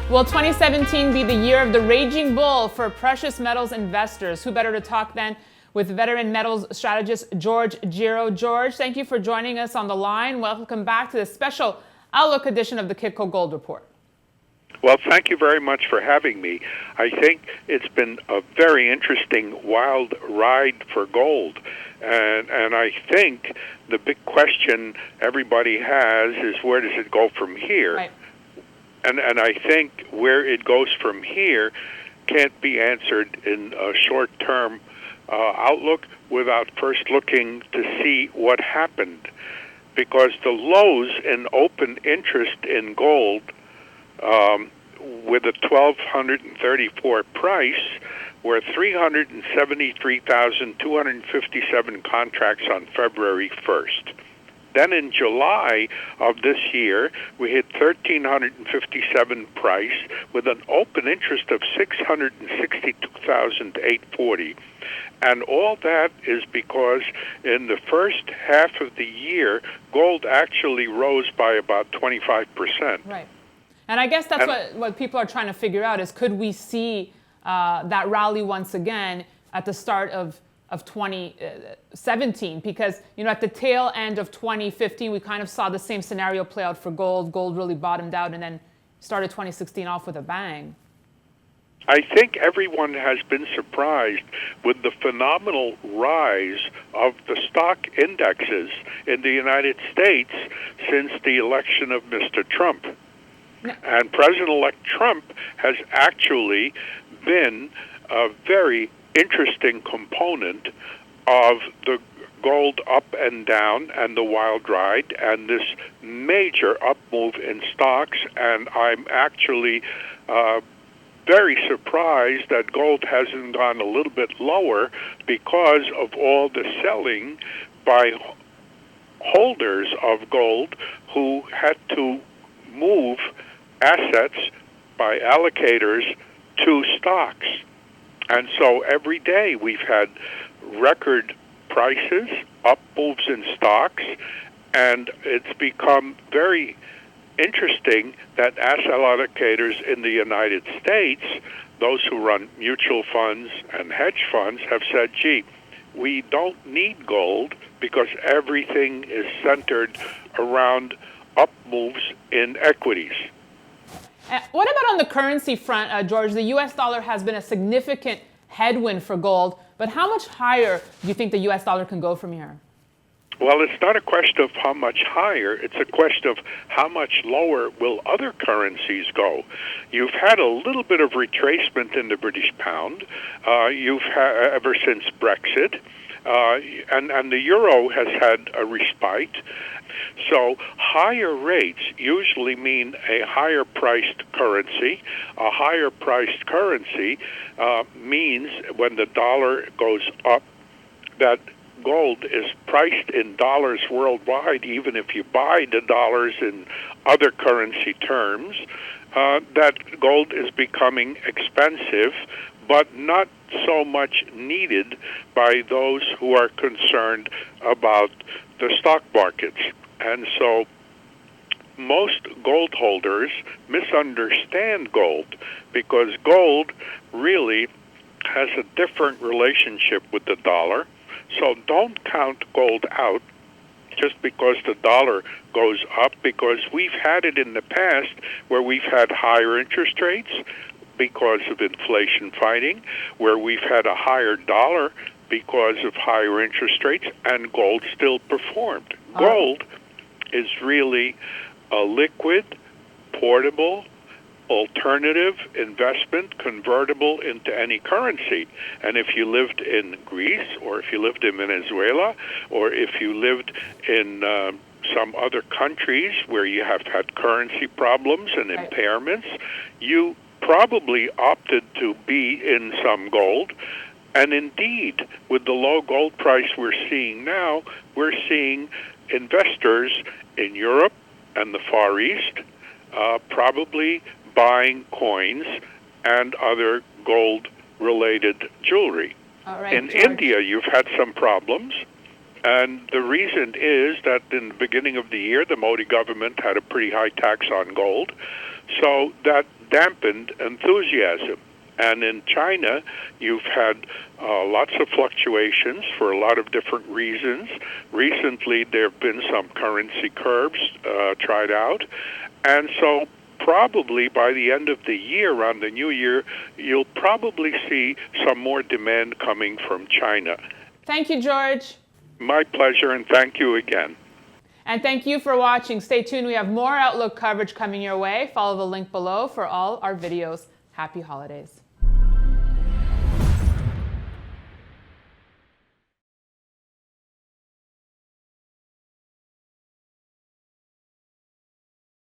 Will 2017 be the year of the raging bull for precious metals investors? Who better to talk then with veteran metals strategist George Gero. George, thank you for joining us on the line. Welcome back to this special Outlook edition of the Kitco Gold Report. Well, thank you very much for having me. I think it's been a very interesting, wild ride for gold. And I think the big question everybody has is, where does it go from here? Right. And I think where it goes from here can't be answered in a short-term outlook without first looking to see what happened. Because the lows in open interest in gold with a 1,234 price were 373,257 contracts on February 1st. Then in July of this year, we hit 1,357 price with an open interest of 662,840. And all that is because in the first half of the year, gold actually rose by about 25%. Right. And I guess that's what people are trying to figure out is, could we see that rally once again at the start of 2017? Because, at the tail end of 2015, we kind of saw the same scenario play out for gold. Gold really bottomed out and then started 2016 off with a bang. I think everyone has been surprised with the phenomenal rise of the stock indexes in the United States since the election of Mr. Trump. And President-elect Trump has actually been a very interesting component of the gold up and down and the wild ride and this major up move in stocks. And I'm actually very surprised that gold hasn't gone a little bit lower because of all the selling by holders of gold who had to move assets by allocators to stocks. And so every day we've had record prices, up moves in stocks, and it's become very interesting that asset allocators in the United States, those who run mutual funds and hedge funds, have said, gee, we don't need gold because everything is centered around up moves in equities. What about on the currency front, George? The U.S. dollar has been a significant headwind for gold, but how much higher do you think the U.S. dollar can go from here? Well, it's not a question of how much higher. It's a question of how much lower will other currencies go. You've had a little bit of retracement in the British pound. You've had ever since Brexit, and the euro has had a respite. So higher rates usually mean a higher priced currency. A higher priced currency means when the dollar goes up, that gold is priced in dollars worldwide, even if you buy the dollars in other currency terms, that gold is becoming expensive, but not so much needed by those who are concerned about the stock markets. And so most gold holders misunderstand gold because gold really has a different relationship with the dollar. So don't count gold out just because the dollar goes up, because we've had it in the past where we've had higher interest rates because of inflation fighting, where we've had a higher dollar because of higher interest rates, and gold still performed. Gold is really a liquid, portable, alternative investment convertible into any currency. And if you lived in Greece, or if you lived in Venezuela, or if you lived in some other countries where you have had currency problems and impairments, you probably opted to be in some gold. And indeed, with the low gold price we're seeing now, we're seeing investors in Europe and the Far East probably buying coins and other gold-related jewelry. In India, you've had some problems, and the reason is that in the beginning of the year, the Modi government had a pretty high tax on gold, so that dampened enthusiasm. And in China, you've had lots of fluctuations for a lot of different reasons. Recently, there have been some currency curbs tried out. And so probably by the end of the year, around the new year, you'll probably see some more demand coming from China. Thank you, George. My pleasure, and thank you again. And thank you for watching. Stay tuned. We have more Outlook coverage coming your way. Follow the link below for all our videos. Happy holidays.